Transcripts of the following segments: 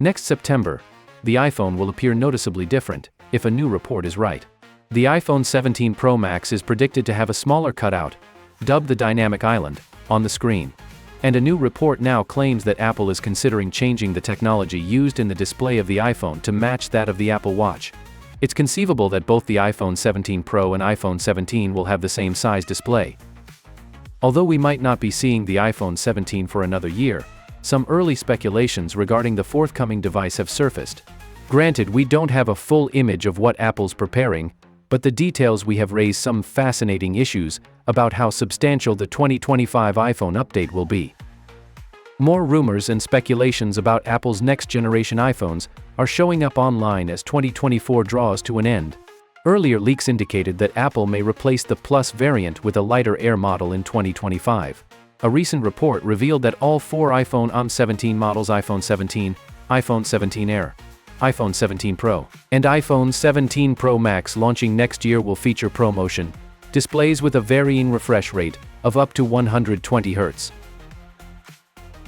Next September, the iPhone will appear noticeably different, if a new report is right. The iPhone 17 Pro Max is predicted to have a smaller cutout, dubbed the Dynamic Island, on the screen. And a new report now claims that Apple is considering changing the technology used in the display of the iPhone to match that of the Apple Watch. It's conceivable that both the iPhone 17 Pro and iPhone 17 will have the same size display. Although we might not be seeing the iPhone 17 for another year, some early speculations regarding the forthcoming device have surfaced. Granted, we don't have a full image of what Apple's preparing, but the details we have raised some fascinating issues about how substantial the 2025 iPhone update will be. More rumors and speculations about Apple's next-generation iPhones are showing up online as 2024 draws to an end. Earlier leaks indicated that Apple may replace the Plus variant with a lighter Air model in 2025. A recent report revealed that all four iPhone 17 models, iPhone 17, iPhone 17 Air, iPhone 17 Pro, and iPhone 17 Pro Max launching next year will feature ProMotion displays with a varying refresh rate of up to 120 Hz.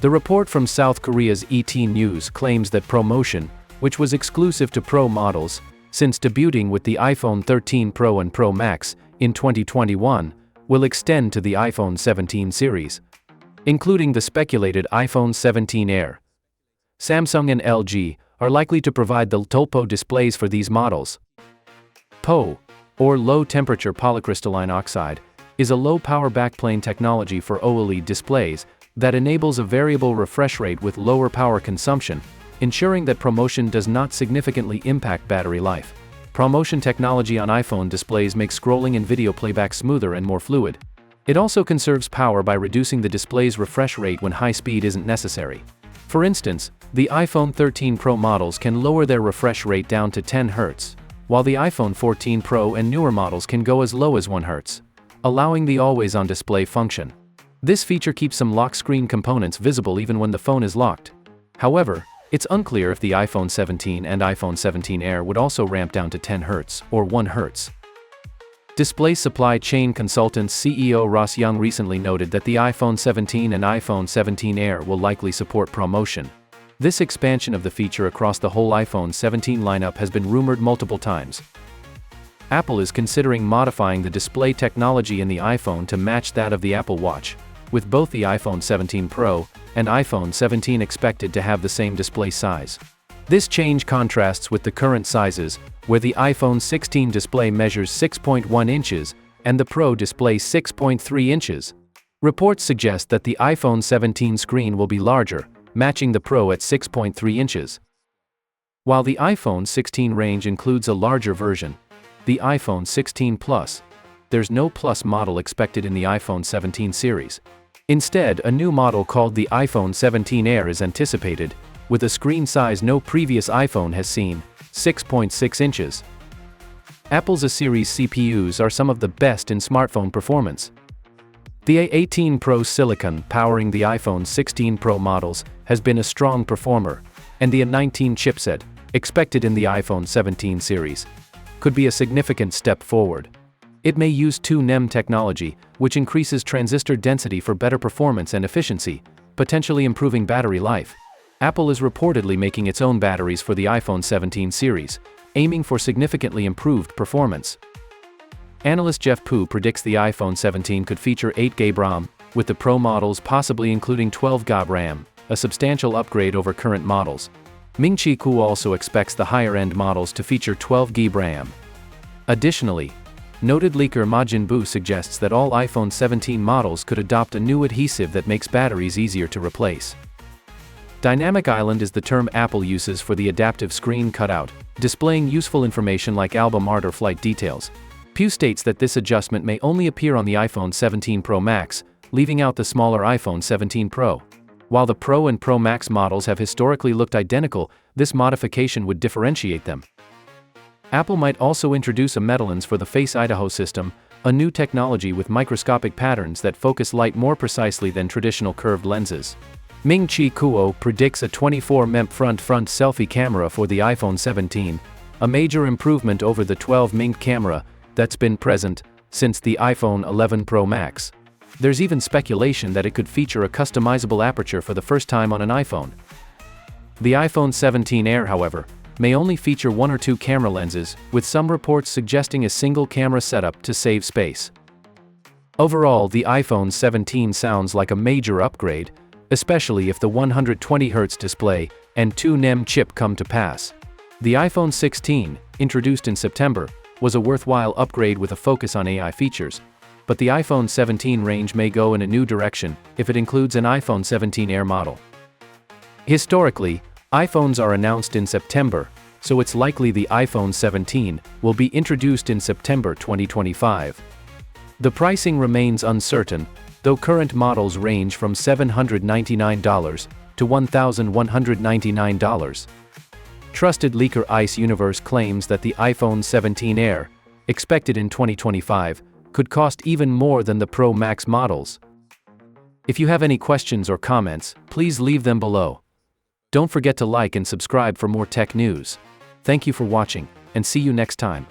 The report from South Korea's ET News claims that ProMotion, which was exclusive to Pro models since debuting with the iPhone 13 Pro and Pro Max in 2021, will extend to the iPhone 17 series, including the speculated iPhone 17 Air. Samsung and LG are likely to provide the TOPO displays for these models. PO, or low-temperature polycrystalline oxide, is a low-power backplane technology for OLED displays that enables a variable refresh rate with lower power consumption, ensuring that ProMotion does not significantly impact battery life. ProMotion technology on iPhone displays makes scrolling and video playback smoother and more fluid. It also conserves power by reducing the display's refresh rate when high speed isn't necessary. For instance, the iPhone 13 Pro models can lower their refresh rate down to 10 Hz, while the iPhone 14 Pro and newer models can go as low as 1 Hz, allowing the always-on display function. This feature keeps some lock screen components visible even when the phone is locked. However, it's unclear if the iPhone 17 and iPhone 17 Air would also ramp down to 10 Hz or 1 Hz. Display supply chain consultant CEO Ross Young recently noted that the iPhone 17 and iPhone 17 Air will likely support ProMotion. This expansion of the feature across the whole iPhone 17 lineup has been rumored multiple times. Apple is considering modifying the display technology in the iPhone to match that of the Apple Watch, with both the iPhone 17 Pro and iPhone 17 expected to have the same display size. This change contrasts with the current sizes, where the iPhone 16 display measures 6.1 inches and the Pro display 6.3 inches. Reports suggest that the iPhone 17 screen will be larger, matching the Pro at 6.3 inches. While the iPhone 16 range includes a larger version, the iPhone 16 Plus, there's no Plus model expected in the iPhone 17 series. Instead, a new model called the iPhone 17 Air is anticipated, with a screen size no previous iPhone has seen, 6.6 inches. Apple's A-series CPUs are some of the best in smartphone performance. The A18 Pro Silicon powering the iPhone 16 Pro models has been a strong performer, and the A19 chipset, expected in the iPhone 17 series, could be a significant step forward. It may use 2nm technology, which increases transistor density for better performance and efficiency, potentially improving battery life. Apple is reportedly making its own batteries for the iPhone 17 series, aiming for significantly improved performance. Analyst Jeff Pu predicts the iPhone 17 could feature 8GB RAM, with the Pro models possibly including 12GB RAM, a substantial upgrade over current models. Ming-Chi Kuo also expects the higher-end models to feature 12GB RAM. Additionally, noted leaker Majin Buu suggests that all iPhone 17 models could adopt a new adhesive that makes batteries easier to replace. Dynamic Island is the term Apple uses for the adaptive screen cutout, displaying useful information like album art or flight details. Pu states that this adjustment may only appear on the iPhone 17 Pro Max, leaving out the smaller iPhone 17 Pro. While the Pro and Pro Max models have historically looked identical, this modification would differentiate them. Apple might also introduce a metal lens for the Face Idaho system, a new technology with microscopic patterns that focus light more precisely than traditional curved lenses. Ming-Chi Kuo predicts a 24-MP front selfie camera for the iPhone 17, a major improvement over the 12-MP camera that's been present since the iPhone 11 Pro Max. There's even speculation that it could feature a customizable aperture for the first time on an iPhone. The iPhone 17 Air, however, may only feature 1 or 2 camera lenses, with some reports suggesting a single camera setup to save space. Overall, the iPhone 17 sounds like a major upgrade, especially if the 120Hz display and 2nm chip come to pass. The iPhone 16, introduced in September, was a worthwhile upgrade with a focus on AI features, but the iPhone 17 range may go in a new direction if it includes an iPhone 17 Air model. Historically, iPhones are announced in September, so it's likely the iPhone 17 will be introduced in September 2025. The pricing remains uncertain, though current models range from $799 to $1,199. Trusted leaker Ice Universe claims that the iPhone 17 Air, expected in 2025, could cost even more than the Pro Max models. If you have any questions or comments, please leave them below. Don't forget to like and subscribe for more tech news. Thank you for watching, and see you next time.